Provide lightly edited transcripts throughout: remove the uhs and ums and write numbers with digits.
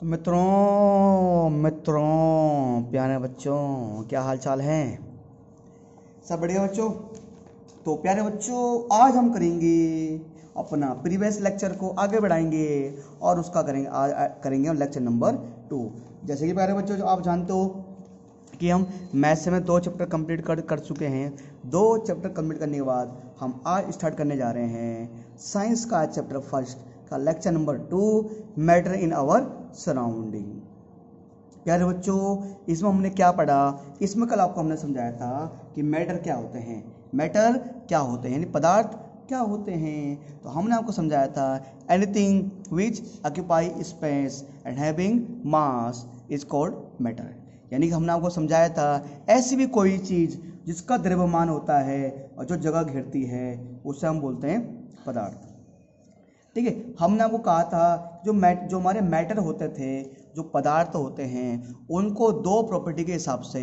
तो मित्रों प्यारे बच्चों, क्या हाल चाल है? सब बढ़िया बच्चों। तो प्यारे बच्चों, आज हम करेंगे अपना प्रीवियस लेक्चर को आगे बढ़ाएंगे और उसका करेंगे लेक्चर नंबर 2। जैसे कि प्यारे बच्चों, जो आप जानते हो कि हम मैथ्स में 2 चैप्टर कंप्लीट कर चुके हैं। 2 चैप्टर कंप्लीट करने के बाद हम आज स्टार्ट करने जा रहे हैं साइंस का चैप्टर फर्स्ट का lecture number 2, matter in our surrounding. प्यारे बच्चों, इसमें हमने क्या पढ़ा? इसमें कल आपको हमने समझाया था कि मैटर क्या होते हैं, मैटर क्या होते हैं यानी पदार्थ क्या होते हैं। तो हमने आपको समझाया था anything which occupy space and having mass is called matter. यानी कि हमने आपको समझाया था ऐसी भी कोई चीज़ जिसका द्रव्यमान होता है और जो जगह घेरती है उसे हम बोलते हैं पदार्थ। ठीक है, हमने आपको कहा था जो हमारे मैटर होते थे, जो पदार्थ होते हैं, उनको 2 प्रॉपर्टी के हिसाब से,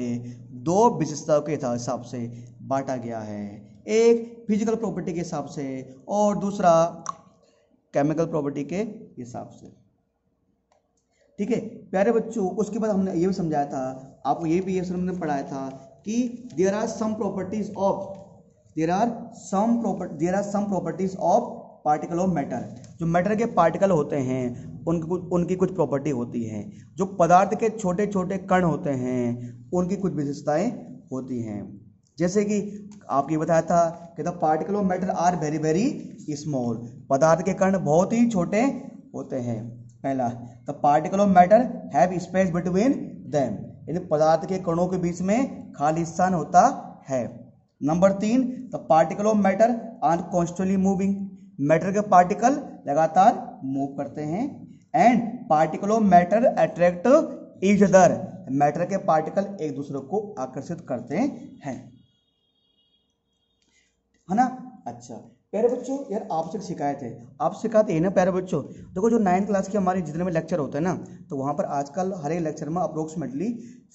2 विशेषताओं के हिसाब से बांटा गया है। एक फिजिकल प्रॉपर्टी के हिसाब से और दूसरा केमिकल प्रॉपर्टी के हिसाब से। ठीक है प्यारे बच्चों, उसके बाद हमने ये भी समझाया था, आपको ये भी हमने पढ़ाया था कि there are some properties of particle of matter. जो मैटर के पार्टिकल होते हैं उनकी कुछ प्रॉपर्टी होती है। जो पदार्थ के छोटे छोटे कण होते हैं उनकी कुछ विशेषताएं होती हैं। जैसे कि आपको बताया था कि the particle of matter are very very small. पदार्थ के कण बहुत ही छोटे होते हैं। पहला, the particle of matter have space between them, यानी पदार्थ के कणों के बीच में खाली स्थान होता है। Number 3, the particle of matter are constantly moving. Matter के पार्टिकल लगातार मूव करते हैं। And particle of matter attract each other. Matter के पार्टिकल एक दूसरे को आकर्षित करते हैं, है ना। अच्छा प्यारे बच्चों, यार आपसे शिकायत है, आप सिखाते हैं ना प्यारे बच्चों। देखो जो 9th क्लास के हमारे जितने में लेक्चर होते हैं ना, तो वहाँ पर आजकल हर एक लेक्चर में अप्रोक्सीमेटली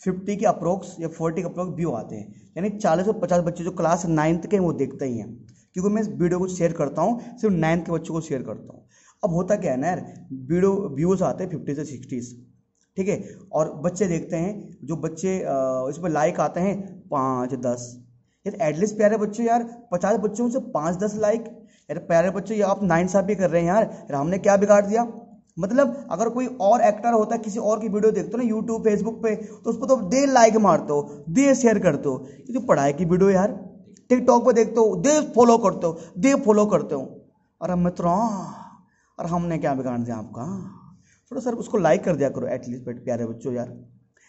50 के अप्रोक्स या 40 के अप्रोक्स व्यू आते हैं। यानी 40 से 50 बच्चे जो क्लास 9th के वो देखते ही हैं, क्योंकि मैं इस वीडियो को शेयर करता हूँ, सिर्फ 9th के बच्चों को शेयर करता हूँ। अब होता क्या है ना यार, वीडियो व्यूज़ आते हैं 50 से 60, ठीक है, और बच्चे देखते हैं, जो बच्चे इस पर लाइक आते हैं 5-10। यार एटलीस्ट प्यारे बच्चों, यार 50 बच्चों से 5-10 लाइक। यार प्यारे बच्चों, ये आप नाइंसाफ़ी कर रहे हैं यार हमने क्या बिगाड़ दिया? मतलब अगर कोई और एक्टर होता है, किसी और की वीडियो देखते हो ना यूट्यूब फेसबुक पे, तो उस पर तो दे लाइक मारते हो, दे शेयर करते हो। ये जो पढ़ाई की वीडियो यार टिकटॉक पे देखते हो, दे फॉलो करते हो। अरे मित्रों, और हमने क्या बिगाड़ दिया आपका? थोड़ा सर उसको लाइक कर दिया करो एटलीस्ट प्यारे बच्चों। यार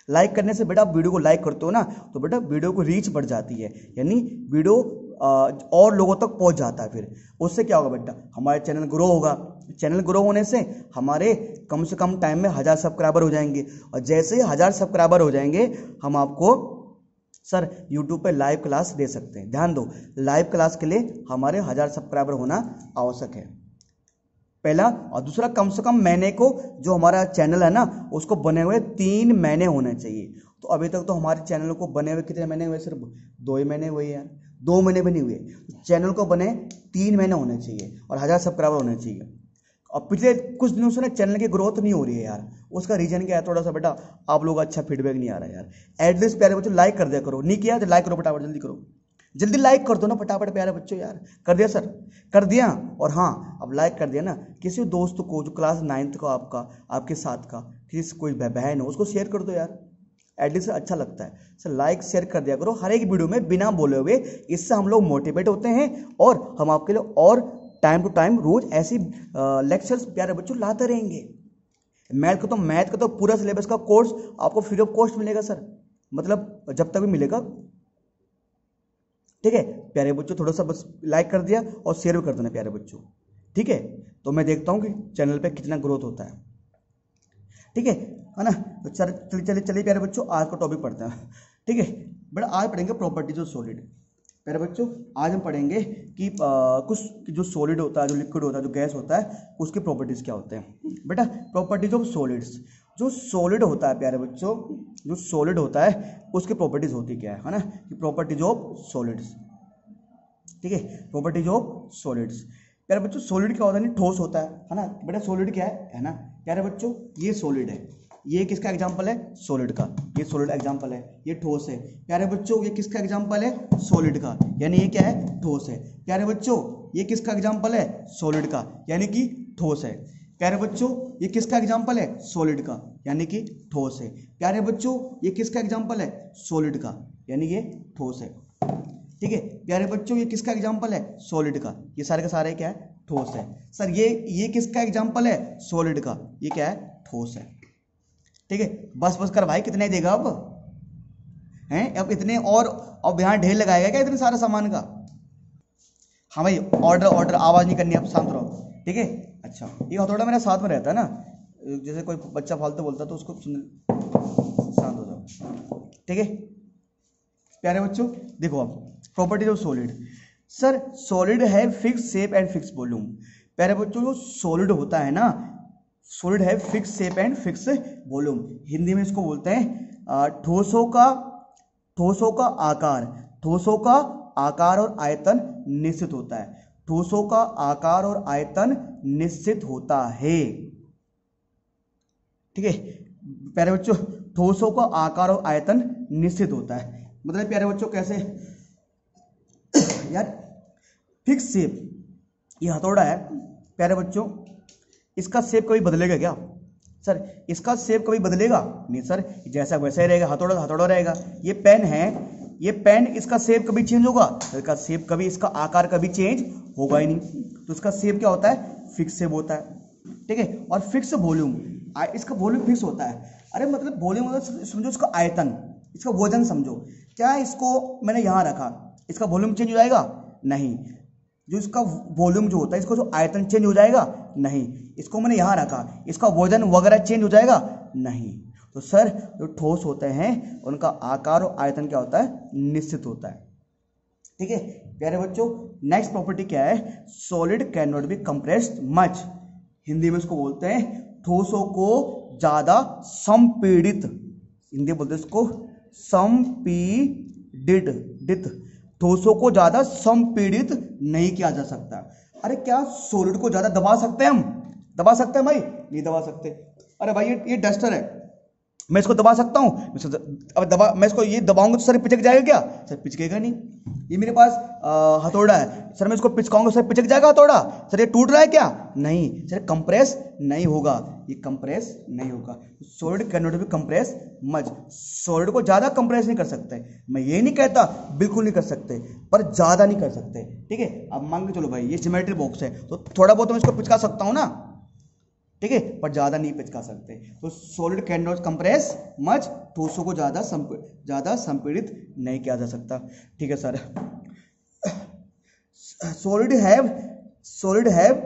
लाइक करने से बेटा, आप वीडियो को लाइक करते हो ना, तो बेटा वीडियो को रीच बढ़ जाती है, यानी वीडियो और लोगों तक पहुंच जाता है। फिर उससे क्या होगा बेटा, हमारे चैनल ग्रो होगा। चैनल ग्रो होने से हमारे कम से कम टाइम में 1000 सब्सक्राइबर हो जाएंगे, और जैसे ही 1000 सब्सक्राइबर हो जाएंगे हम आपको सर यूट्यूब पे लाइव क्लास दे सकते हैं। ध्यान दो, लाइव क्लास के लिए हमारे 1000 सब्सक्राइबर होना आवश्यक है, पहला। और दूसरा, कम से कम महीने को जो हमारा चैनल है ना, उसको बने हुए 3 महीने होने चाहिए। तो अभी तक तो हमारे चैनल को बने हुए कितने महीने हुए? सिर्फ 2 ही महीने हुए यार, 2 महीने भी नहीं हुए। तो चैनल को बने 3 महीने होने चाहिए और 1000 सब्सक्राइबर होने चाहिए। और पिछले कुछ दिनों से ना चैनल की ग्रोथ नहीं हो रही है यार। उसका रीजन क्या है? थोड़ा सा बेटा आप लोग अच्छा फीडबैक नहीं आ रहा है यार। एटलीस्ट प्यारे बच्चों लाइक कर दिया करो, नहीं किया तो लाइक करो फटाफट, जल्दी करो, जल्दी लाइक कर दो ना फटाफट प्यारे बच्चों। यार कर दिया सर? कर दिया। और हाँ, अब लाइक कर दिया ना, किसी दोस्त को जो क्लास 9th का आपके साथ का किसी कोई बहन हो, उसको शेयर कर दो यार, एटलीस्ट अच्छा लगता है। सर लाइक शेयर कर दिया करो हर एक वीडियो में बिना बोले हुए। इससे हम लोग मोटिवेट होते हैं और हम आपके लिए और टाइम टू टाइम रोज ऐसी लेक्चर्स प्यारे बच्चों लाते रहेंगे। मैथ का तो पूरा सिलेबस का कोर्स आपको फ्री ऑफ कॉस्ट मिलेगा सर, मतलब जब तक भी मिलेगा। ठीक है प्यारे बच्चों, थोड़ा सा बस लाइक कर दिया और शेयर भी कर देना प्यारे बच्चों, ठीक है। तो मैं देखता हूँ कि चैनल पे कितना ग्रोथ होता है, ठीक है ना। तो चलिए प्यारे बच्चों, आज का टॉपिक पढ़ते हैं, ठीक है बेटा। आज पढ़ेंगे प्रॉपर्टीज ऑफ सॉलिड। प्यारे बच्चों, आज हम पढ़ेंगे कि कुछ जो सॉलिड होता है, जो लिक्विड होता है, जो गैस होता है, उसकी प्रॉपर्टीज क्या होते हैं बेटा। प्रॉपर्टीज ऑफ सॉलिड्स, जो सॉलिड होता है प्यारे बच्चों, जो सॉलिड होता है उसकी प्रॉपर्टीज होती क्या है ना, कि प्रॉपर्टीज ऑफ सॉलिड्स, ठीक है, प्रॉपर्टीज ऑफ सॉलिड्स। प्यारे बच्चों सॉलिड क्या होता है, नहीं ठोस होता है ना बेटा। सॉलिड क्या है ना प्यारे बच्चों, ये सॉलिड है, ये किसका एग्जाम्पल है, सॉलिड का, ये सॉलिड एग्जाम्पल है, ये ठोस है प्यारे बच्चों, ये किसका एग्जाम्पल है, सॉलिड का, यानी ये क्या है, ठोस है प्यारे बच्चों। ये किसका एग्जाम्पल है, सॉलिड का, यानी कि ठोस है प्यारे बच्चों। ये किसका एग्जाम्पल है, सॉलिड का, यानी कि ठोस है प्यारे बच्चों। ये किसका एग्जाम्पल है, सॉलिड का, यानी ये ठोस है, ठीक है प्यारे बच्चों। ये किसका एग्जाम्पल है, सॉलिड का, ये सारे का सारे क्या है, ठोस है। सर ये किसका एग्जाम्पल है, सॉलिड का, ये क्या है, ठोस है, ठीक है। बस बस कर भाई, कितने देगा अब हैं, अब इतने और अब यहाँ ढेर लगाएगा क्या इतने सारे सामान का। हाँ भाई ऑर्डर ऑर्डर, आवाज नहीं करनी, आप शांत रहो, ठीक है। अच्छा ये हथौड़ा मेरे साथ में रहता है ना, जैसे कोई बच्चा फालतू बोलता है तो उसको सुन, शांत हो जाओ, ठीक है प्यारे बच्चों। देखो अब properties of solid. Sir solid है fix shape and fix volume. प्यारे बच्चों जो सॉलिड होता है ना, सॉलिड है fix shape and fix volume. Hindi में इसको बोलते हैं ठोसों का आकार, ठोसों का आकार और आयतन निश्चित होता है, ठोसों का आकार और आयतन निश्चित होता है, ठीक है प्यारे बच्चों। ठोसों का आकार और आयतन निश्चित होता है, मतलब प्यारे बच्चों कैसे यार, फिक्स शेप, ये हथौड़ा है प्यारे बच्चों, इसका शेप कभी बदलेगा क्या सर, इसका शेप कभी बदलेगा नहीं सर, जैसा वैसा ही रहेगा, हथौड़ा हथौड़ा रहेगा। ये पेन है, ये पेन, इसका शेप कभी चेंज होगा, इसका शेप कभी, इसका आकार कभी चेंज होगा ही नहीं, तो इसका शेप क्या होता है, फिक्स शेप होता है, ठीक है। और फिक्स वॉल्यूम, इसका वॉल्यूम फिक्स होता है। अरे मतलब वॉल्यूम मतलब समझो इसका आयतन, इसका वजन समझो, क्या इसको मैंने यहाँ रखा, इसका वॉल्यूम चेंज हो जाएगा, नहीं। जो इसका वॉल्यूम जो होता है, इसको जो आयतन चेंज हो जाएगा, नहीं। इसको मैंने यहाँ रखा, इसका वजन वगैरह चेंज हो जाएगा, नहीं। तो सर जो ठोस होते हैं उनका आकार और आयतन क्या होता है, निश्चित होता है, ठीक है प्यारे बच्चों। नेक्स्ट प्रॉपर्टी क्या है, solid can not B compressed much. Hindi में इसको बोलते हैं ठोसों को ज्यादा संपीड़ित, हिंदी बोलते हैं इसको संपीड़ित, ठोसों को ज्यादा संपीड़ित नहीं किया जा सकता। अरे क्या सॉलिड को ज्यादा दबा सकते हैं हम, दबा सकते हैं भाई, नहीं दबा सकते। अरे भाई ये डस्टर है, मैं इसको दबा सकता हूँ, अब मैं इसको ये दबाऊंगा तो सर पिचक जाएगा क्या, सर पिचकेगा नहीं। ये मेरे पास हथौड़ा है, सर मैं इसको पिचकाऊंगा सर पिचक जाएगा हथौड़ा, सर ये टूट रहा है क्या, नहीं सर कंप्रेस नहीं होगा, ये कंप्रेस नहीं होगा। Solid can not be compress much, solid को ज्यादा कंप्रेस नहीं कर सकते, मैं ये नहीं कहता बिल्कुल नहीं कर सकते, पर ज्यादा नहीं कर सकते, ठीक है। अब मान के चलो भाई ये ज्योमेट्री बॉक्स है, तो थोड़ा बहुत मैं इसको पिचका सकता हूँ ना, ठीक है, पर ज्यादा नहीं पिचका सकते। तो solid can not compress much, ठोसों को ज्यादा संपीड़ित नहीं किया जा सकता, ठीक है sir. Solid have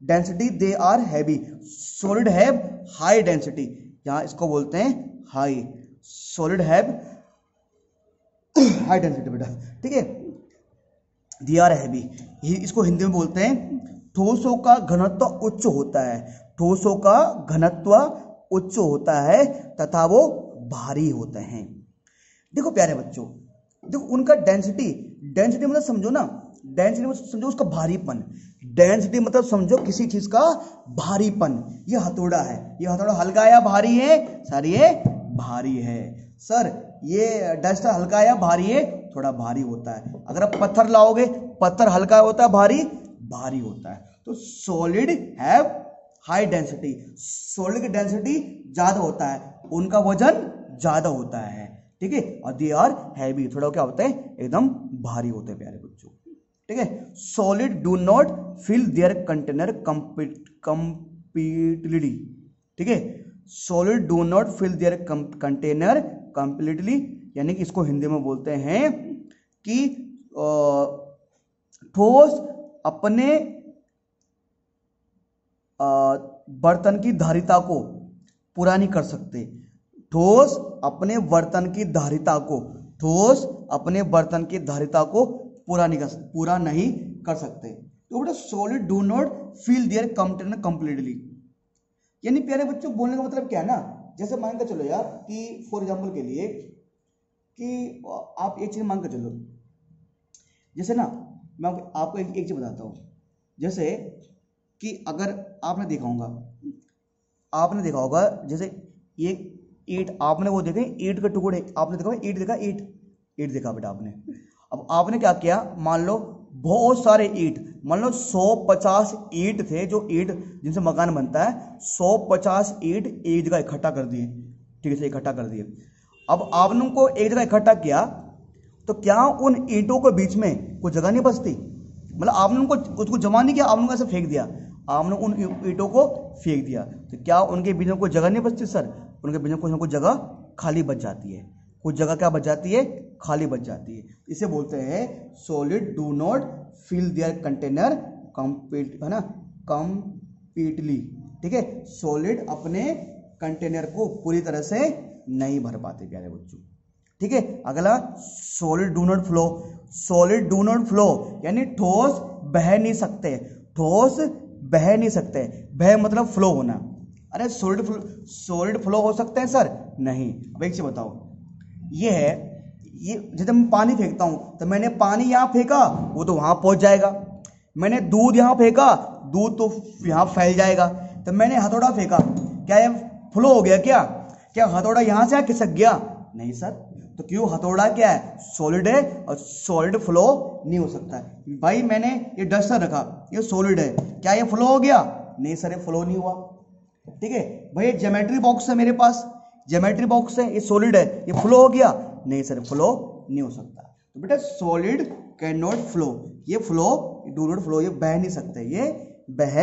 density, they are heavy, solid have high density, यहां इसको बोलते हैं high, solid have high density बेटा, ठीक है। दे आर हैवी, इसको हिंदी में बोलते हैं ठोसों का घनत्व उच्च होता है, ठोसों का घनत्व उच्च होता है तथा वो भारी होते हैं। देखो प्यारे बच्चों, देखो उनका डेंसिटी मतलब समझो ना, डेंसिटी मतलब समझो उसका भारीपन, डेंसिटी मतलब समझो किसी चीज का भारीपन। ये हथौड़ा है, ये हथौड़ा हल्का या भारी है, सर ये भारी है। सर ये डस्टर हल्का या भारी है, थोड़ा भारी होता है। अगर आप पत्थर लाओगे, पत्थर हल्का होता है, भारी होता है। तो solid have high density, solid की डेंसिटी ज्यादा होता है, उनका वजन ज्यादा होता है, ठीक है। और दे आर हैवी, थोड़ा क्या होता है, एकदम भारी होते हैं प्यारे बच्चों, ठीक है। Solid do not fill their container completely, ठीक है। Solid do not fill their container completely, यानी कि इसको हिंदी में बोलते हैं कि ठोस अपने बर्तन की धारिता को पूरा नहीं कर सकते, ठोस अपने बर्तन की धारिता को, ठोस अपने बर्तन की धारिता को पूरा नहीं कर सकते। तो बेटा solid do not fill their container completely, यानी प्यारे बच्चों बोलने का मतलब क्या है ना, जैसे मान के चलो यार कि फॉर एग्जांपल के लिए कि आप एक चीज मान के चलो, जैसे ना मैं आपको एक चीज बताता हूँ, जैसे कि अगर आपने देखा होगा जैसे ये ईंट, आपने वो देखे ईंट के टुकड़े, आपने देखा ईंट देखा, ईंट देखा बेटा आपने। अब आपने क्या किया, मान लो बहुत सारे ईंट, मान लो 150 ईंट थे, जो ईंट जिनसे मकान बनता है, 150 ईंट एक जगह इकट्ठा कर दिए, ठीक है, इकट्ठा कर दिए। अब आपने उनको एक जगह इकट्ठा किया तो क्या उन ईंटों के बीच में कोई जगह नहीं बचती? मतलब आपने उनको उसको जमा नहीं किया, आपने उनको ऐसे फेंक दिया, आपने उन ईंटों को फेंक दिया, तो क्या उनके बीच में कोई जगह नहीं बचती सर? उनके बीच में कुछ ना कुछ जगह खाली बच जाती है, कुछ जगह क्या बच जाती है, खाली बच जाती है। इसे बोलते हैं solid do not fill their container complete, है ना, कंप्लीटली, ठीक है। सॉलिड अपने कंटेनर को पूरी तरह से नहीं भर पाते प्यारे बच्चों, ठीक है। अगला solid do not flow, solid do not flow यानी ठोस बह नहीं सकते, ठोस बह नहीं सकते, बह मतलब फ्लो होना। अरे सॉलिड फ्लो हो सकते हैं सर? नहीं। अब एक चीज बताओ, ये है, ये जैसे मैं पानी फेंकता हूं तो मैंने पानी यहां फेंका, वो तो वहां पहुंच जाएगा। मैंने दूध यहां फेंका, दूध तो यहां फैल जाएगा। तो मैंने हथौड़ा फेंका, क्या ये फ्लो हो गया? क्या हथौड़ा यहां से खिसक गया? नहीं सर। तो क्यों? हथौड़ा क्या है, सॉलिड है, और सॉलिड फ्लो नहीं हो सकता है। भाई मैंने ये डस्टर रखा, ये सॉलिड है, क्या ये फ्लो हो गया? नहीं सर, ये फ्लो नहीं हुआ, ठीक है। भाई ज्योमेट्री बॉक्स है मेरे पास, ज्योमेट्री बॉक्स है, ये सॉलिड है, ये फ्लो हो गया? नहीं सर, फ्लो नहीं हो सकता। तो बेटा सॉलिड कैन नॉट फ्लो, ये फ्लो, डू नॉट फ्लो, ये बह नहीं सकते, ये बह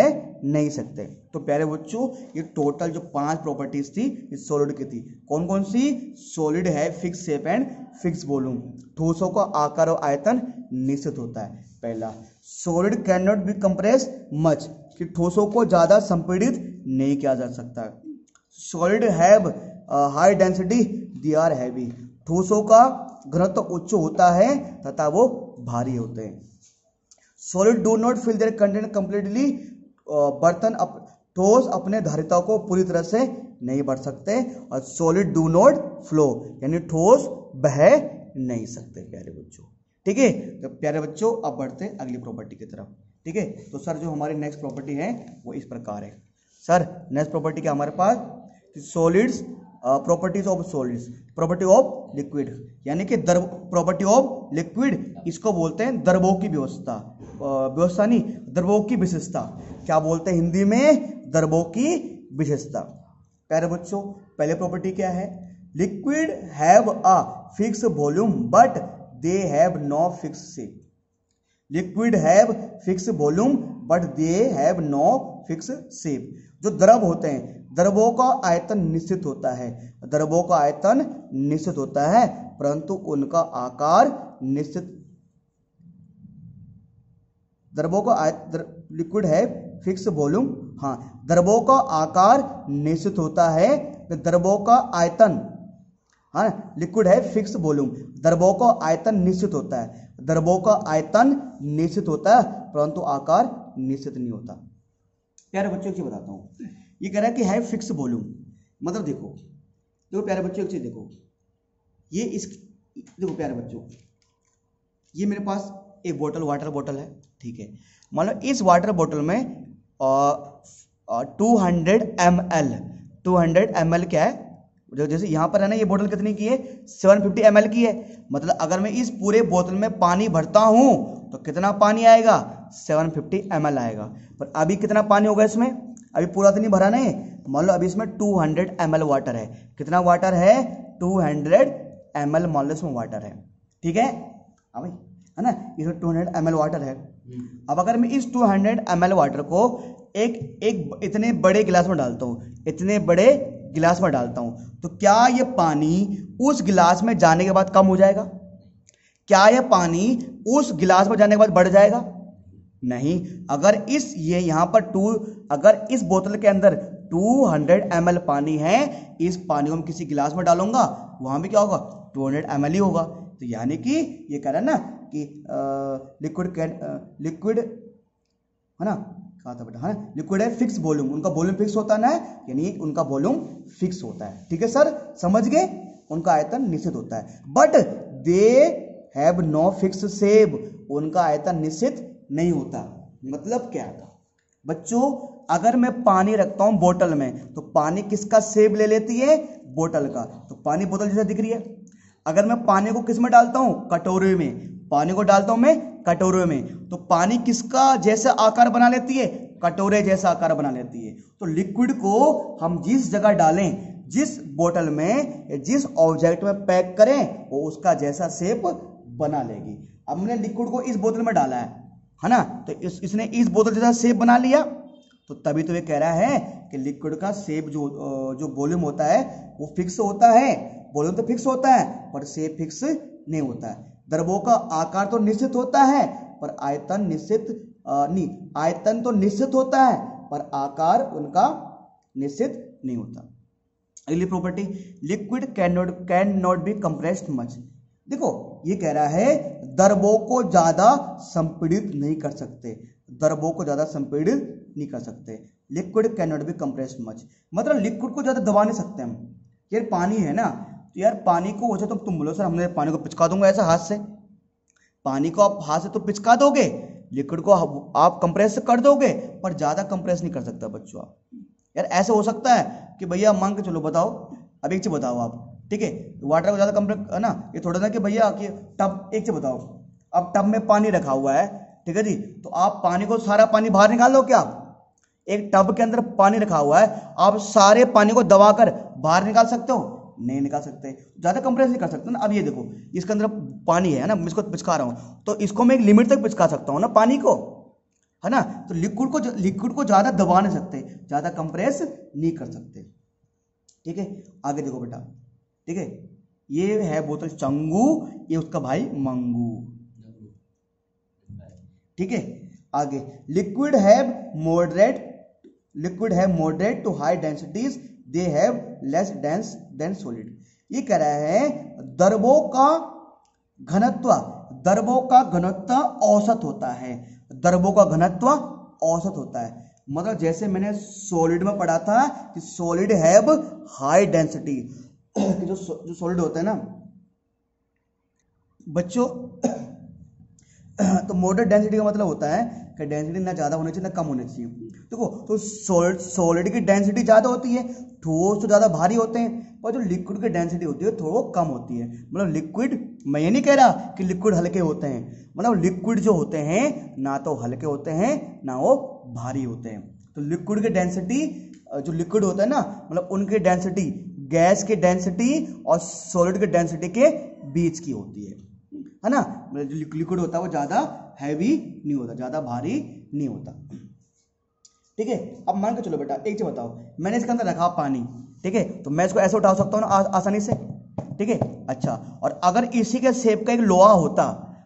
नहीं सकते। तो प्यारे बच्चों, ये टोटल जो 5 प्रॉपर्टीज थी इस सॉलिड की थी, कौन कौन सी? सॉलिड है fix shape and fix volume, ठोसों का आकार और आयतन निश्चित होता है। पहला, solid can not be compress much, कि ठोसों को ज्यादा संपीड़ित नहीं किया जा सकता। Solid have high density, they are heavy, ठोसों का घनत्व उच्च होता है तथा वो भारी होते हैं। Solid do not fill their content completely, बर्तन ठोस अपने धारिता को पूरी तरह से नहीं भर सकते। और सॉलिड डू नॉट फ्लो यानी ठोस बह नहीं सकते प्यारे बच्चों, ठीक है। तो प्यारे बच्चों अब बढ़ते हैं अगली प्रॉपर्टी की तरफ, ठीक है। तो सर जो हमारी नेक्स्ट प्रॉपर्टी है वो इस प्रकार है। सर नेक्स्ट प्रॉपर्टी क्या हमारे पास? Solids, properties of solids, property of liquid, यानी कि प्रॉपर्टी ऑफ लिक्विड, इसको बोलते हैं द्रवों की व्यवस्था, व्यवस्था नहीं, द्रवों की विशेषता। क्या बोलते हैं हिंदी में? द्रवों की विशेषता। प्यारे बच्चों, पहले प्रॉपर्टी क्या है? Liquid have a fix volume but they have no fix shape. Liquid have fix volume but they have no fix shape. जो द्रव होते हैं, द्रवों का आयतन निश्चित होता है, द्रवों का आयतन निश्चित होता है, परंतु उनका आकार निश्चित, द्रवों का लिक्विड है फिक्स वॉल्यूम, हाँ, द्रवों का आकार निश्चित होता है, द्रवों का आयतन, हाँ, लिक्विड है फिक्स वॉल्यूम, द्रवों का आयतन निश्चित होता है, द्रवों का आयतन निश्चित होता है, परंतु आकार निश्चित नहीं होता। प्यारे बच्चों एक चीज बताता हूँ, ये कह रहा है कि है फिक्स वॉल्यूम, मतलब देखो प्यारे बच्चों एक चीज देखो, ये इस, देखो प्यारे बच्चों, ये मेरे पास एक बोतल, वाटर बोतल है, ठीक है। मान लो इस वाटर बोतल में 200 ml क्या है, जैसे यहाँ पर है ना, ये बोतल कितनी की है? 750 ml की है। मतलब अगर मैं इस पूरे बोतल में पानी भरता हूँ तो कितना पानी आएगा? 750 ml आएगा। पर अभी कितना पानी होगा इसमें? अभी पूरा तो नहीं भरा नहीं, मान लो अभी इसमें 200 ml वाटर है। कितना वाटर है? 200 ml मान लो इसमें वाटर है, ठीक है। हाँ भाई, है ना, इसमें 200 ml वाटर है। अब अगर मैं इस 200 ml वाटर को एक इतने बड़े गिलास में डालता हूँ, इतने बड़े गिलास में डालता हूं, तो क्या ये पानी उस गिलास में जाने के बाद कम हो जाएगा? क्या यह पानी उस गिलास में जाने के बाद बढ़ जाएगा? नहीं। अगर ये यहां पर अगर इस बोतल के अंदर 200 ml पानी है, इस पानी को मैं किसी गिलास में डालूंगा, वहां भी क्या होगा? 200 ml ही होगा। तो यानी कि ये कह रहा है ना कि लिक्विड है ना, कहा था बेटा, हाँ, लिक्विड है फिक्स वॉल्यूम, उनका वॉल्यूम फिक्स होता है, यानी उनका वॉल्यूम फिक्स होता है, ठीक है सर, समझ गए? उनका आयतन निश्चित होता है। But they have no fix shape, उनका आयतन निश्चित नहीं होता। मतलब क्या था बच्चों, अगर मैं पानी रखता हूं बोतल में तो पानी किसका शेप ले लेती है, बोतल का, तो पानी बोतल जैसा दिख रही है। अगर मैं पानी को किस में डालता हूं, कटोरे में, पानी को डालता हूं मैं कटोरे में, तो पानी किसका जैसा आकार बना लेती है, कटोरे जैसा आकार बना लेती है। तो लिक्विड को हम जिस जगह डालें, जिस बोतल में, जिस ऑब्जेक्ट में पैक करें, वो उसका जैसा शेप बना लेगी। अब हमने लिक्विड को इस बोतल में डाला है ना, तो इसने इस बोतल जैसा शेप बना लिया, तो तभी तो ये कह रहा है कि लिक्विड का शेप जो वॉल्यूम होता है वो फिक्स होता है। वॉल्यूम तो फिक्स होता है पर शेप फिक्स नहीं होता है। द्रवों का आकार तो निश्चित होता है पर आयतन निश्चित नहीं, आयतन तो निश्चित होता है पर आकार उनका निश्चित नहीं होता। अगली property, liquid can not B compressed much. देखो ये कह रहा है द्रवों को ज्यादा संपीड़ित नहीं कर सकते, द्रवों को ज्यादा संपीड़ित नहीं कर सकते। Liquid can not B compressed much, मतलब लिक्विड को ज्यादा दबा नहीं सकते हम। यार पानी है ना, तो यार पानी को वैसे तो तुम बोलो सर हमने पानी को पिचका दूंगा ऐसा हाथ से, पानी को आप हाथ से तो पिचका दोगे, लिक्विड को आप कंप्रेस कर दोगे पर ज्यादा कंप्रेस नहीं कर सकता बच्चों आप। यार ऐसे हो सकता है कि भैया मान के चलो, बताओ अब एक चीज बताओ आप, ठीक है, वाटर को ज्यादा कंप्रेस है ना, ये थोड़ा सा कि भैया कि टब, एक चीज बताओ, अब टब में पानी रखा हुआ है, ठीक है जी, तो आप पानी को सारा पानी बाहर निकाल दो क्या, एक टब के अंदर पानी रखा हुआ है, आप सारे पानी को दबाकर बाहर निकाल सकते हो, नहीं निकाल सकते, ज्यादा कंप्रेस नहीं कर सकते ना। अब ये देखो इसके अंदर पानी है ना, मैं इसको पिचका रहा हूं तो इसको मैं एक लिमिट तक पिचका सकता हूं ना पानी को, है ना। तो लिक्विड को ज्यादा दबा नहीं सकते, ज्यादा कंप्रेस नहीं कर सकते, ठीक है। आगे देखो बेटा, ठीक है, ये है बोतल चंगू, ये उसका भाई मंगू, ठीक है। आगे liquid have moderate to high densities, they have less dense than solid. ये कह रहा है द्रवों का घनत्व औसत होता है, द्रवों का घनत्व औसत होता है। मतलब जैसे मैंने सॉलिड में पढ़ा था कि सॉलिड हैव हाई डेंसिटी, जो सॉलिड होता है ना बच्चों, तो मॉडरेट डेंसिटी का मतलब होता है कि डेंसिटी ना ज्यादा होनी चाहिए ना कम होनी चाहिए। देखो तो सॉलिड की डेंसिटी ज्यादा होती है, ठोस तो ज्यादा भारी होते हैं, पर जो लिक्विड की डेंसिटी होती है थोड़ा कम होती है। मतलब लिक्विड, मैं ये नहीं कह रहा कि लिक्विड हल्के होते हैं, मतलब लिक्विड जो होते हैं ना तो हल्के होते हैं ना वो भारी होते हैं। तो लिक्विड की डेंसिटी, जो लिक्विड होता है ना, मतलब उनकी डेंसिटी गैस की डेंसिटी और सॉलिड की डेंसिटी के बीच की होती है ना। मतलब जो लिक्विड होता है वो ज्यादा हैवी नहीं होता, ज्यादा भारी नहीं होता, ठीक है। अब मान के चलो बेटा एक चीज बताओ, मैंने इसके अंदर रखा पानी, ठीक है, तो मैं इसको ऐसे उठा सकता हूँ ना आसानी से, ठीक है। अच्छा, और अगर इसी के शेप का एक लोहा होता,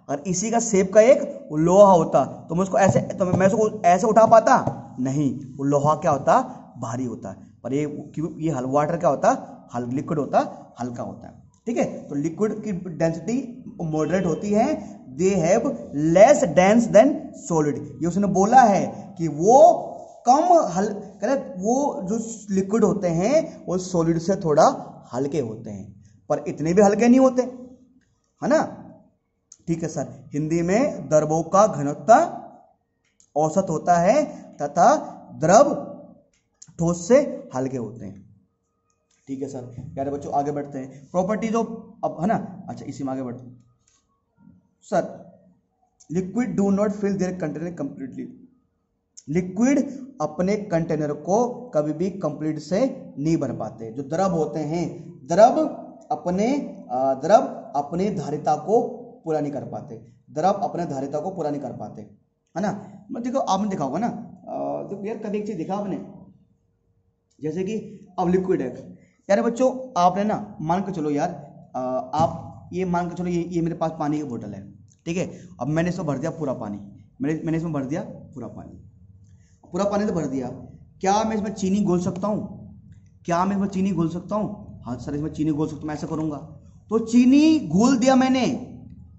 अगर इसी का शेप का एक लोहा होता तो मैं उसको ऐसे, तो मैं उसको ऐसे उठा पाता नहीं, वो लोहा क्या होता, भारी होता है। पर ये वाटर क्या होता, लिक्विड होता, हल्का होता है, ठीक है। तो लिक्विड की डेंसिटी मॉडरेट होती है, दे have less dense than solid. ये उसने बोला है कि वो कम वो जो लिक्विड होते हैं वो सॉलिड से थोड़ा हल्के होते हैं, पर इतने भी हल्के नहीं होते, है ना, ठीक है सर। हिंदी में द्रवों का घनत्व औसत होता है तथा द्रव ठोस से हल्के होते हैं, ठीक है सर। प्यारे बच्चों आगे बढ़ते हैं, प्रॉपर्टी जो अब है ना, अच्छा इसी में आगे बढ़ते हैं sir. Liquid do not fill their container completely, liquid अपने कंटेनर को कभी भी कंप्लीट से नहीं भर पाते। जो द्रव होते हैं, द्रव अपने धारिता को पूरा नहीं कर पाते, द्रव अपने धारिता को पूरा नहीं कर पाते, है ना। मतलब देखो आपने देखा होगा ना, देखो यार कभी एक चीज देखा आपने, जैसे कि अब लिक्विड है यार बच्चों, आपने ना मान के चलो यार, आप ये मान के चलो ये मेरे पास पानी की बोतल है, ठीक है। अब मैंने इसमें भर दिया पूरा पानी, मैंने इसमें भर दिया पूरा पानी तो भर दिया। क्या मैं इसमें चीनी घोल सकता हूँ, क्या मैं इसमें चीनी घोल सकता हूँ, हाँ सर इसमें चीनी घोल सकता हूँ, मैं ऐसा करूँगा। तो चीनी घोल दिया मैंने,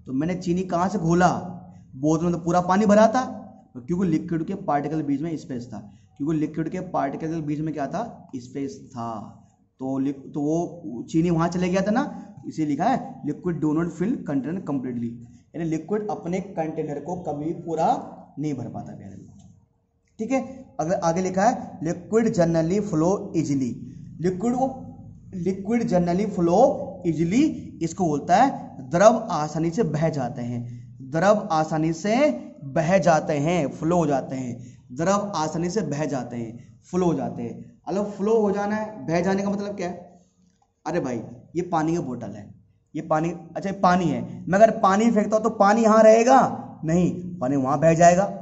तो मैंने चीनी कहाँ से घोला, बोतल में तो पूरा पानी भरा था, क्योंकि लिक्विड के पार्टिकल बीच में स्पेस था, क्योंकि लिक्विड के पार्टिकल के बीच में क्या था, स्पेस था, तो वो चीनी वहां चले गया था ना, इसे लिखा है liquid do not fill container completely, यानी लिक्विड अपने कंटेनर को कभी पूरा नहीं भर पाता प्यारे बच्चों। ठीक है, अगर आगे लिखा है liquid generally flow easily, liquid generally flow easily, इसको बोलता है द्रव आसानी से बह जाते हैं, द्रव आसानी से बह जाते हैं, फ्लो हो जाते हैं, द्रव आसानी से बह जाते हैं, फ्लो हो जाते हैं। मतलब फ्लो हो जाना है, बह जाने का मतलब क्या है? अरे भाई ये पानी का बोतल है, ये पानी, अच्छा पानी है, मैं अगर पानी फेंकता हूं तो पानी यहां रहेगा नहीं, पानी वहां बह जाएगा।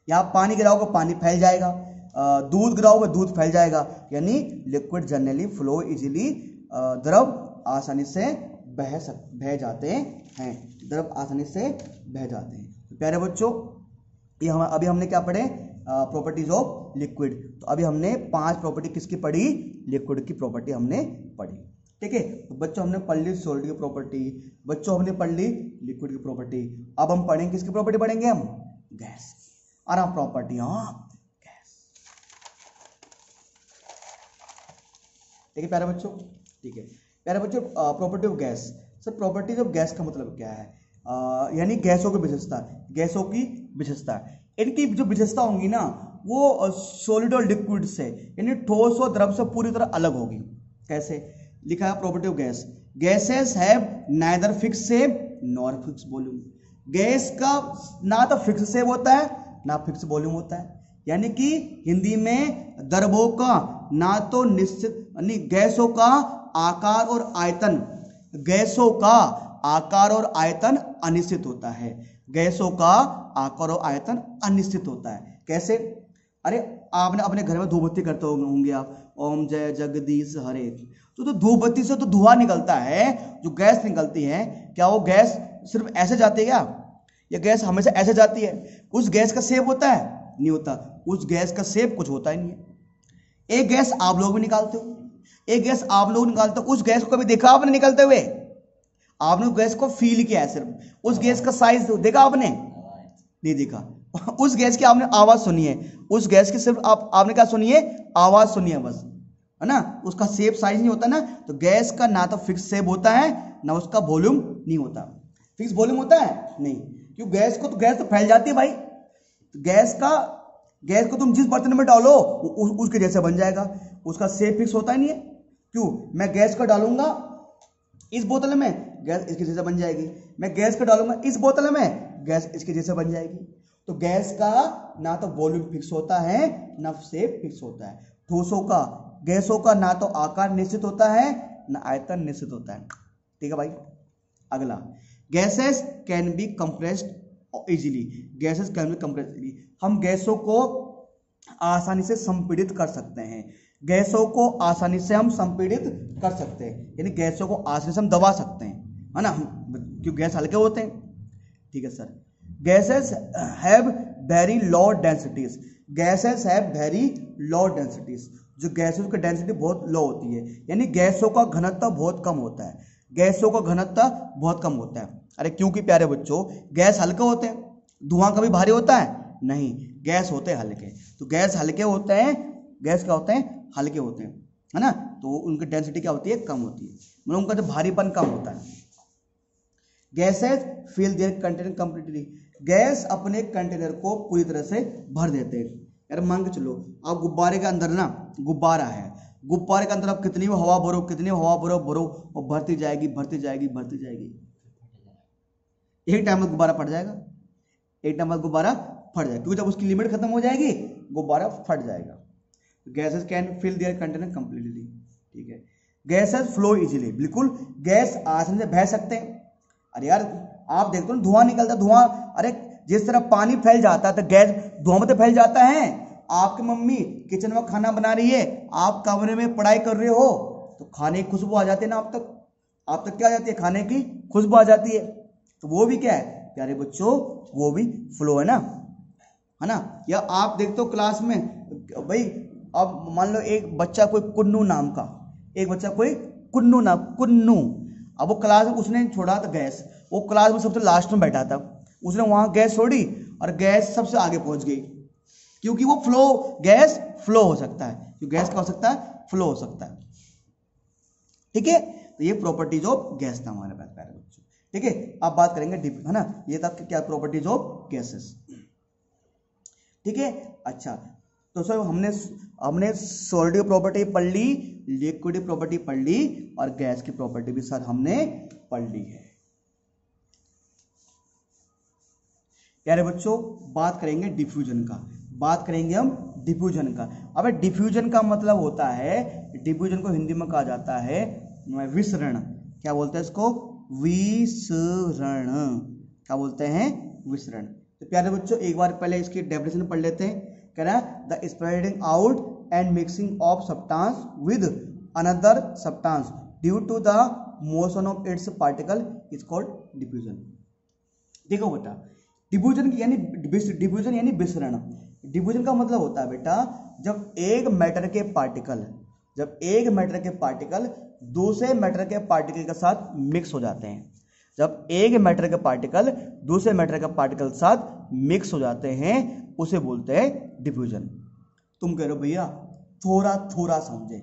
या पानी गिराओगे पानी फैल जाएगा, दूध गिराओगे दूध फैल जाएगा। यानी लिक्विड जनरली फ्लो इजीली, द्रव आसानी से बह जाते हैं, द्रव आसानी से बह जाते हैं। प्यारे बच्चों ये हम अभी हमने क्या पढ़े? Properties of liquid. तो अभी हमने 5 प्रॉपर्टी किसकी पढ़ी? लिक्विड की प्रॉपर्टी हमने पढ़ी। ठीक है, तो बच्चों हमने पढ़ ली सॉलिड की प्रॉपर्टी, बच्चों हमने पढ़ ली लिक्विड की प्रॉपर्टी। अब हम पढ़ेंगे किसकी प्रॉपर्टी पढ़ेंगे? हम गैस और प्रॉपर्टी ऑफ गैस। ठीक है प्यारे बच्चों, ठीक है प्यारे बच्चों, property of gas. Sir properties of gas का मतलब क्या है? यानी गैसों की विशेषता, गैसों की विशेषता, इनकी जो विशेषता होंगी ना वो सॉलिड और लिक्विड से, यानी ठोस और द्रव से पूरी तरह अलग होगी। कैसे? लिखा है property of gas, gases have neither fix shape nor fix volume. Gas का ना तो फिक्स शेप होता है ना फिक्स वॉल्यूम होता है, यानी कि हिंदी में द्रवों का ना तो निश्चित, यानी गैसों का आकार और आयतन, गैसों का आकार और आयतन अनिश्चित होता है, गैसों का आकार और आयतन अनिश्चित होता है। कैसे? अरे आपने अपने घर में धूपबत्ती करते होंगे आप, ओम जय जगदीश हरे, तो धूपबत्ती से तो धुआं निकलता है, जो गैस निकलती है, क्या वो गैस सिर्फ ऐसे जाती है क्या? या गैस हमेशा ऐसे जाती है? उस गैस का शेप होता है? नहीं होता, उस गैस का शेप कुछ होता ही नहीं है। एक गैस आप लोग भी निकालते हो, एक गैस आप लोग निकालते हो, उस गैस को कभी देखा आपने निकलते हुए? आपने गैस को फील किया है सिर्फ, उस गैस का साइज देखा आपने? नहीं देखा। उस गैस की आपने आवाज सुनी है, उस गैस की सिर्फ आपने क्या सुनी है? आवाज सुनी है बस, है ना? उसका शेप साइज नहीं होता ना। तो गैस का ना तो फिक्स शेप होता है ना उसका वॉल्यूम नहीं होता। फिक्स वॉल्यूम होता है नहीं, क्यों? गैस तो फैल जाती है भाई। तो गैस को तुम जिस बर्तन में डालो उसके जैसे बन जाएगा, उसका शेप फिक्स होता ही नहीं है। क्यों? मैं गैस को डालूंगा इस बोतल में, गैस इसके जैसे बन जाएगी, मैं गैस को डालूंगा इस बोतल में, गैस इसके जैसे बन जाएगी। तो गैस का ना तो वॉल्यूम फिक्स होता है ना शेप फिक्स होता है। ठोसों का, गैसों का ना तो आकार निश्चित होता है ना आयतन निश्चित होता है। ठीक है भाई, अगला, gases can be compressed easily, gases can be compressed easily, हम गैसों को आसानी से संपीड़ित कर सकते हैं, गैसों को आसानी से हम संपीड़ित कर सकते हैं, यानी गैसों को आसानी से हम दबा सकते हैं, है ना, क्योंकि गैस हल्के होते हैं। ठीक है sir, gases have very low densities, gases have very low densities, जो गैसों की डेंसिटी बहुत लो होती है, यानी गैसों का घनत्व बहुत कम होता है, गैसों का घनत्व बहुत कम होता है। अरे क्योंकि प्यारे बच्चों गैस हल्के होते हैं, धुआं कभी भारी होता है नहीं, गैस होते हैं हल्के। तो गैस हल्के होते हैं, गैस क्या होते हैं? हल्के होते हैं, है ना, तो उनकी डेंसिटी क्या होती है? कम होती है, मतलब उनका जो भारीपन कम होता है। Gases fill their container completely, gas अपने कंटेनर को पूरी तरह से भर देते हैं। यार मान के चलो आप गुब्बारे के अंदर ना, गुब्बारा है, गुब्बारे के अंदर आप कितनी भी हवा भरो, कितनी हवा भरो और भरती जाएगी भरती जाएगी भरती जाएगी, एक टाइम में गुब्बारा फट जाएगा, एक टाइम में गुब्बारा फट जाएगा, क्योंकि जब उसकी लिमिट खत्म हो जाएगी गुब्बारा फट जाएगा। Gases can fill their container completely. ठीक है, गैसेस फ्लो इजीली, बिल्कुल गैस आसानी से बह सकते हैं। अरे यार आप देखते हो धुआं निकलता है, धुआं, अरे जिस तरह पानी फैल जाता है तो गैस धुआं में तो फैल जाता है। आपकी मम्मी किचन में खाना बना रही है, आप कमरे में पढ़ाई कर रहे हो, तो खाने की खुशबू आ जाती है ना, आप तक क्या आ जाती है? खाने की खुशबू आ जाती है। तो वो भी क्या है प्यारे बच्चों? वो भी फ्लो है ना। या आप देखते हो क्लास में भाई, अब मान लो एक बच्चा कोई कुन्नू नाम का, एक बच्चा कोई कुन्नू नाम, कुन्नू, अब वो क्लास में उसने छोड़ा था गैस, वो क्लास में सबसे लास्ट में बैठा था, उसने वहां गैस छोड़ी और गैस सबसे आगे पहुंच गई, क्योंकि वो फ्लो, गैस फ्लो हो सकता है, क्योंकि गैस क्या हो सकता है? फ्लो हो सकता है। ठीक है, तो ये प्रॉपर्टीज ऑफ गैस था हमारे पास प्यारे बच्चों। ठीक है, अब बात करेंगे है ना, ये था क्या? Properties of gases. ठीक है। अच्छा, तो सर हमने सॉलिड प्रॉपर्टी पढ़ ली, लिक्विड प्रॉपर्टी पढ़ ली और गैस की प्रॉपर्टी भी सर हमने पढ़ ली है। प्यारे बच्चों, बात करेंगे डिफ्यूजन का, बात करेंगे हम डिफ्यूजन का। अब डिफ्यूजन का मतलब होता है, डिफ्यूजन को हिंदी में कहा जाता है विसरण। क्या बोलते हैं इसको? विसरण। क्या बोलते हैं? विसरण। तो प्यारे बच्चों, एक बार पहले इसकी डेफिनेशन पढ़ लेते हैं। कह रहा है the spreading out and mixing of substance with another substance due to the motion of its particle is called diffusion. देखो बेटा, डिफ्यूजन यानी विसरण। डिफ्यूजन का मतलब होता है बेटा, जब एक मैटर के पार्टिकल दूसरे मैटर के पार्टिकल के साथ मिक्स हो जाते हैं। जब एक मैटर के पार्टिकल दूसरे मैटर के पार्टिकल के साथ मिक्स हो जाते हैं, उसे बोलते हैं डिफ्यूजन। तुम कह रहे हो भैया थोड़ा थोड़ा समझे,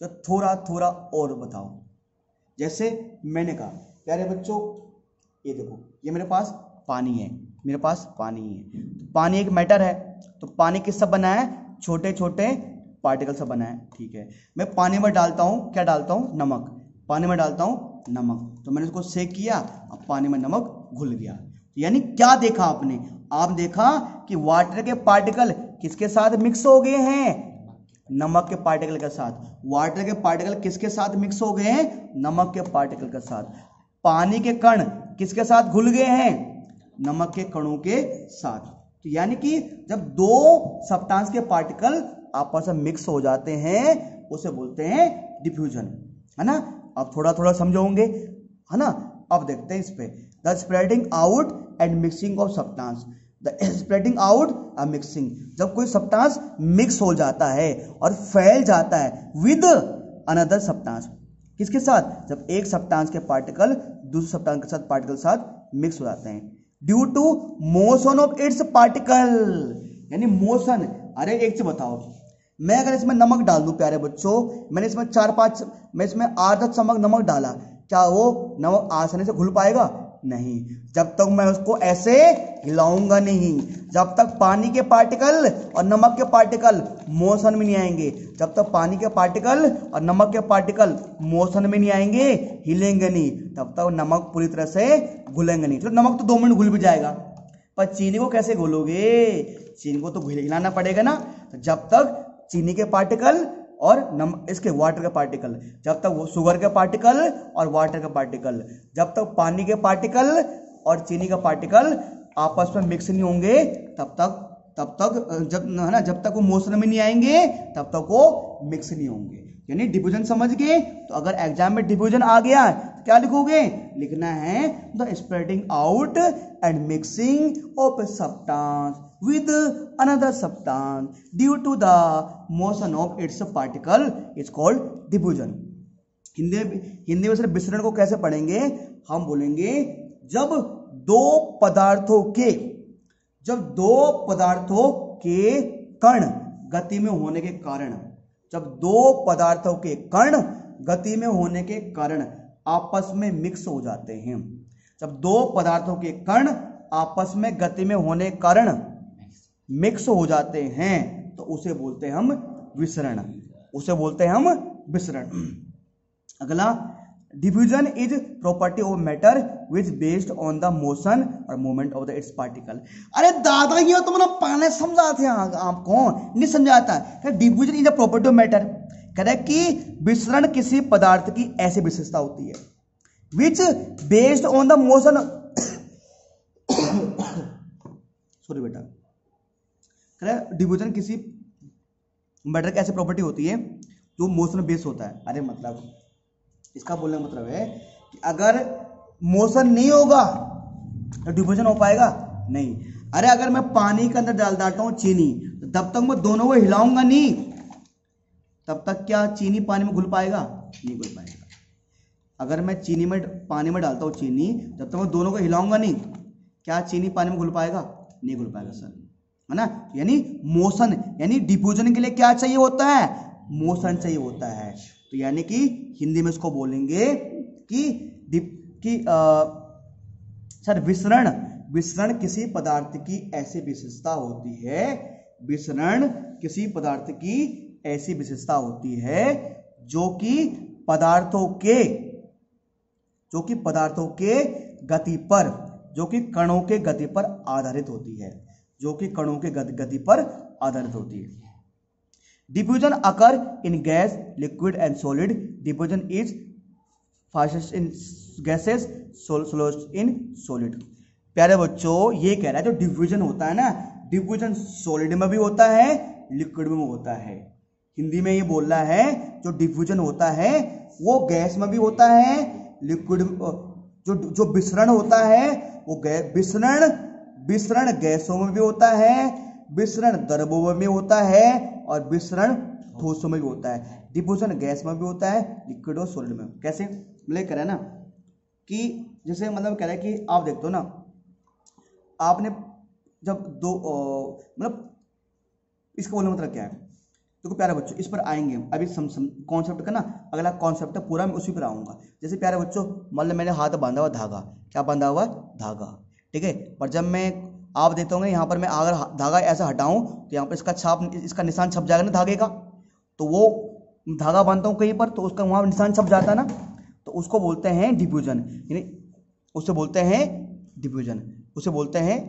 तो थोड़ा थोड़ा और बताओ। जैसे मैंने कहा प्यारे बच्चों, ये देखो, ये मेरे पास पानी है, तो पानी एक मैटर है। तो पानी किससे बना है? छोटे छोटे पार्टिकल से बना है, ठीक है। मैं पानी में डालता हूँ, क्या डालता हूँ? नमक। पानी में डालता हूँ नमक, तो मैंने उसको सेक किया, अब पानी में नमक घुल गया। यानी क्या देखा आपने? आप देखा कि वाटर के पार्टिकल किसके साथ मिक्स हो गए हैं? नमक के पार्टिकल के साथ। वाटर के पार्टिकल किसके साथ मिक्स हो गए हैं? नमक के पार्टिकल के साथ। पानी के कण किसके साथ घुल गए हैं? नमक के कणों के साथ। तो यानी कि जब दो सब्सटेंस के पार्टिकल आपस में मिक्स हो जाते हैं, उसे बोलते हैं डिफ्यूजन, है ना। अब थोड़ा थोड़ा समझोगे, है ना। अब देखते हैं इस पे, the spreading out and mixing of substance. The spreading out and mixing, जब कोई सब्सटेंस मिक्स हो जाता है और फैल जाता है विद अनदर सब्सटेंस। किसके साथ? जब एक सब्सटेंस के पार्टिकल दूसरे सब्सटेंस के साथ पार्टिकल साथ मिक्स हो जाते हैं, due to motion of its particle, यानी मोशन। अरे एक चीज बताओ, मैं अगर इसमें नमक डाल दूं प्यारे बच्चों, मैं इसमें 8-10 चम्मच नमक डाला, क्या वो नमक आसानी से घुल पाएगा? नहीं, जब तक मैं उसको ऐसे हिलाऊंगा नहीं, जब तक पानी के पार्टिकल और नमक के पार्टिकल मोशन में नहीं आएंगे, जब तक पानी के पार्टिकल और नमक के पार्टिकल मोशन में नहीं आएंगे, हिलेंगे नहीं, तब तक नमक पूरी तरह से घुलेंगे नहीं। तो नमक तो 2 मिनट घुल भी जाएगा, पर चीनी को कैसे घोलोगे? चीनी को तो हिलाना पड़ेगा ना। तो जब तक चीनी के पार्टिकल और इसके वाटर के पार्टिकल, जब तक वो शुगर के पार्टिकल और वाटर के पार्टिकल, जब तक पानी के पार्टिकल और चीनी का पार्टिकल आपस में मिक्स नहीं होंगे, तब तक जब तक वो मोशन में नहीं आएंगे, तब तक वो मिक्स नहीं होंगे। यानी डिफ्यूजन समझ गए। तो अगर एग्जाम में डिफ्यूजन आ गया तो क्या लिखोगे? लिखना है the spreading out and mixing of a substance with another substance due to the motion of its particle is called diffusion। Hindi में सिर्फ विसरण को कैसे पढ़ेंगे? हम बोलेंगे जब दो पदार्थों के कण गति में होने के कारण, जब दो पदार्थों के कण गति में होने के कारण आपस में मिक्स हो जाते हैं, जब दो पदार्थों के कण आपस में गति में होने के कारण मिक्स हो जाते हैं, तो उसे बोलते हैं हम विसरण, अगला, diffusion is property of matter which based on the motion और movement of the it's particle. अरे दादा, ये तो मैंने पहले समझाते हैं, आपको नहीं समझाता। Diffusion is the property of matter, कह रहा है कि विसरण किसी पदार्थ की ऐसी विशेषता होती है which based on the motion sorry बेटा, डिफ्यूजन किसी मैटर की ऐसी प्रॉपर्टी होती है जो मोशन बेस होता है। अरे मतलब इसका बोलने का मतलब है कि अगर मोशन नहीं होगा तो डिफ्यूजन हो पाएगा? नहीं। अरे अगर मैं पानी के अंदर डालता हूं चीनी, तो तब तक मैं दोनों को हिलाऊंगा नहीं, तब तक क्या चीनी पानी में घुल पाएगा? नहीं घुल पाएगा। अगर मैं पानी में डालता हूं चीनी, जब तक मैं दोनों को हिलाऊंगा नहीं, क्या चीनी पानी में घुल पाएगा? नहीं घुल पाएगा सर, है ना। यानी मोशन, यानी डिफ्यूजन के लिए क्या चाहिए होता है? मोशन चाहिए होता है। तो यानी कि हिंदी में इसको बोलेंगे कि सर विसरण किसी पदार्थ की ऐसी विशेषता होती है विसरण किसी पदार्थ की ऐसी विशेषता होती है जो कि पदार्थों के गति पर, जो कि कणों के गति पर आधारित होती है, जो कि कणों के गति पर आधारित होती है। Diffusion occur in gas, liquid and solid. Diffusion is fastest in gases, slowest in solid. प्यारे बच्चों, ये कह रहा है जो डिफ्यूजन होता है ना, डिफ्यूजन सॉलिड में भी होता है, लिक्विड में होता है। हिंदी में ये बोल रहा है जो डिफ्यूजन होता है वो गैस में भी होता है, लिक्विड जो विसरण होता है वो विसरण गैसों में भी होता है, विसरण द्रवों में भी होता है और विसरण ठोसों में भी होता है। डिफ्यूजन गैस में भी होता है, लिक्विड और सॉलिड में। कैसे मतलब कह रहा है ना कि जैसे मतलब कह रहा है कि आप देखते हो ना, आपने जब दो मतलब इसका बोलने मतलब क्या है, देखो प्यारे बच्चों इस पर आएंगे हम अभी कॉन्सेप्ट का ना, अगला कॉन्सेप्ट है पूरा मैं उसी पर आऊंगा। जैसे प्यारे बच्चों मतलब मैंने हाथ बांधा हुआ धागा, क्या बांधा हुआ धागा, ठीक है। पर जब मैं आप देते होंगे यहाँ पर मैं अगर धागा ऐसा हटाऊं तो यहाँ पर इसका निशान छप जाएगा ना धागे का, तो वो धागा बांधता हूँ कहीं पर तो उसका वहाँ निशान छप जाता है ना, तो उसको बोलते हैं डिफ्यूजन, यानी उसे बोलते हैं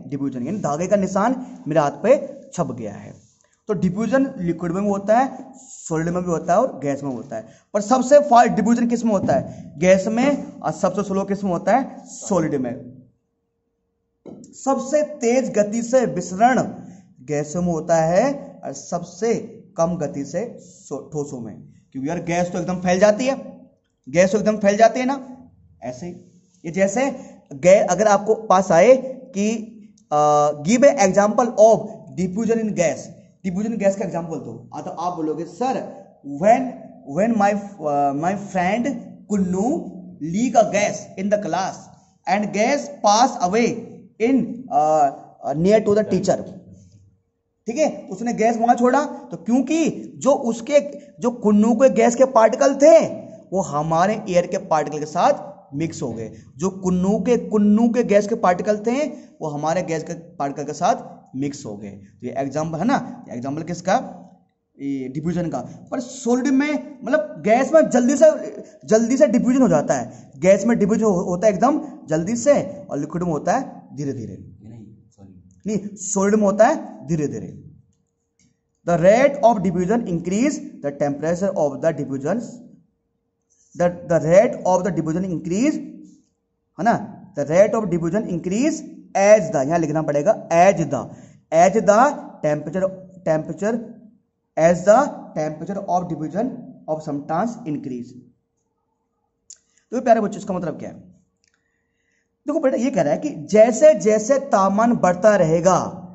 डिफ्यूजन, यानी धागे का निशान मेरे हाथ पे छप गया है। तो डिफ्यूजन लिक्विड में भी होता है, सॉलिड में भी होता है और गैस में होता है। पर सबसे फास्ट डिफ्यूजन किस में होता है? गैस में। और सबसे स्लो किस में होता है? सॉलिड में। सबसे तेज गति से विसरण गैसों में होता है और सबसे कम गति से ठोसों में, क्योंकि यार गैस तो एकदम फैल जाती है, ना, ऐसे ही। ये जैसे अगर आपको पास आए कि give a example of diffusion in gas, diffusion gas का एग्जांपल दो, तो आप बोलोगे sir when my friend Kunnu leak a gas in the class and gas pass away in near to the teacher, ठीक है, उसने गैस वहां छोड़ा तो क्योंकि जो कुन्नू के गैस के पार्टिकल थे वो हमारे एयर के पार्टिकल के साथ मिक्स हो गए। जो कुन्नू के गैस के पार्टिकल थे वो हमारे गैस के पार्टिकल के साथ मिक्स हो गए। तो ये एग्जांपल है ना, एग्जांपल किसका? डिफ्यूजन का। पर सॉलिड में मतलब गैस में जल्दी से डिफ्यूजन हो जाता है, गैस में डिफ्यूजन होता है एकदम जल्दी से, और लिक्विड में होता है धीरे धीरे, नहीं सॉलिड में होता है धीरे धीरे। The rate of diffusion increase the temperature of the diffusion, the rate of the diffusion increase, है ना, the rate of diffusion increase as the, यहां लिखना पड़ेगा as the temperature as the temperature of diffusion of substance increase. तो प्यारे बच्चों इसका मतलब क्या है? देखो बेटा ये कह रहा है कि जैसे जैसे तापमान बढ़ता रहेगा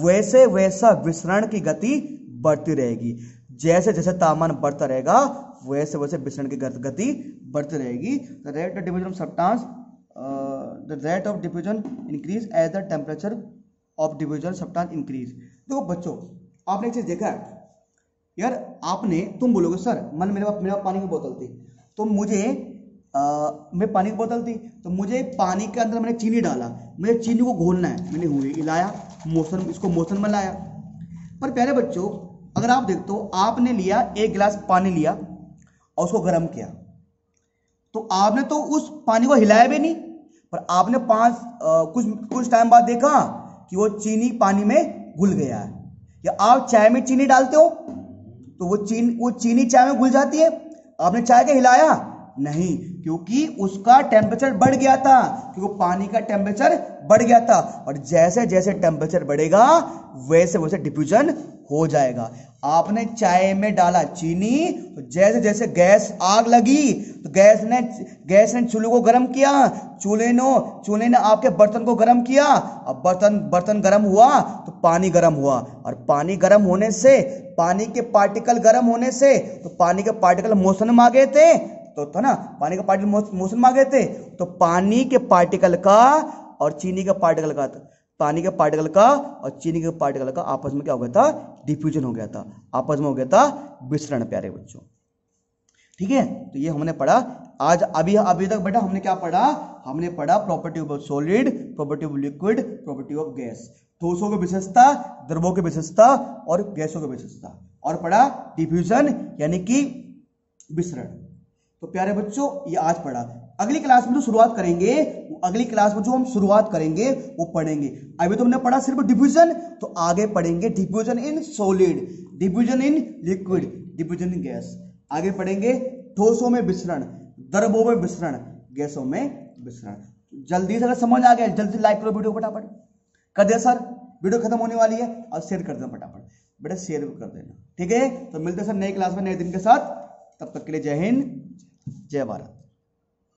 वैसे वैसा विसरण की गति बढ़ती रहेगी। जैसे जैसे तापमान बढ़ता रहेगा वैसे वैसे विसरण की गति बढ़ती रहेगी। The rate of diffusion of substance, the rate of diffusion increase as the temperature of diffusion substance increase. देखो बच्चों आपने एक चीज देखा है यार, तुम बोलोगे सर मेरे पास पानी की बोतल थी, तो मैं पानी की बोतल थी तो मुझे पानी के अंदर मैंने चीनी डाला, मुझे चीनी को घोलना है, मैंने हिलाया, इसको मोशन में लाया। पर प्यारे बच्चों अगर आप देखते हो, आपने लिया एक गिलास पानी लिया और उसको गर्म किया, तो आपने तो उस पानी को हिलाया भी नहीं, पर आपने कुछ टाइम बाद देखा कि वो चीनी पानी में घुल गया है। या आप चाय में चीनी डालते हो तो वो चीनी चाय में घुल जाती है, आपने चाय के हिलाया नहीं, क्योंकि उसका टेम्परेचर बढ़ गया था, क्योंकि पानी का टेम्परेचर बढ़ गया था। और जैसे जैसे टेम्परेचर बढ़ेगा वैसे वैसे डिफ्यूजन हो जाएगा। आपने चाय में डाला चीनी, तो जैसे जैसे गैस आग लगी तो गैस ने चूल्हे को गर्म किया, चूल्हे ने आपके बर्तन को गर्म किया, अब बर्तन गर्म हुआ तो पानी गर्म हुआ, और पानी गर्म होने से, पानी के पार्टिकल गर्म होने से, तो पानी के पार्टिकल मोशन में आ गए थे, तो था ना, पानी का पार्टिकल मोशन में आ गए थे, तो पानी के पार्टिकल का और चीनी के पार्टिकल का, पानी के पार्टिकल का और चीनी के पार्टिकल का आपस में क्या हो गया था? डिफ्यूजन हो गया था, आपस में हो गया था विसरण। प्यारे बच्चों ठीक है, तो ये हमने पढ़ा आज। अभी तक बेटा हमने क्या पढ़ा, हमने पढ़ा property of solid, property of liquid, property of gas, ठोसों की विशेषता, द्रवों की विशेषता और गैसों की विशेषता, और पढ़ा डिफ्यूजन यानी कि विसरण। तो प्यारे बच्चों ये आज पढ़ा। अगली क्लास में जो शुरुआत करेंगे, अगली क्लास में जो हम शुरुआत करेंगे वो पढ़ेंगे। अभी तो हमने पढ़ा सिर्फ डिफ्यूजन, तो आगे पढ़ेंगे diffusion in solid, diffusion in liquid, diffusion in gas. आगे पढ़ेंगे ठोसों में विसरण, द्रवों में विसरण, गैसों में विसरण। जल्दी से अगर समझ आ गया जल्दी लाइक करो वीडियो फटाफट। कर दिया सर, वीडियो खत्म होने वाली है और शेयर कर देना फटाफट बेटा, शेयर कर देना। ठीक है, तो मिलते हैं सर नई क्लास में नए दिन के साथ। तब तक के लिए जय हिंद, जय भारत।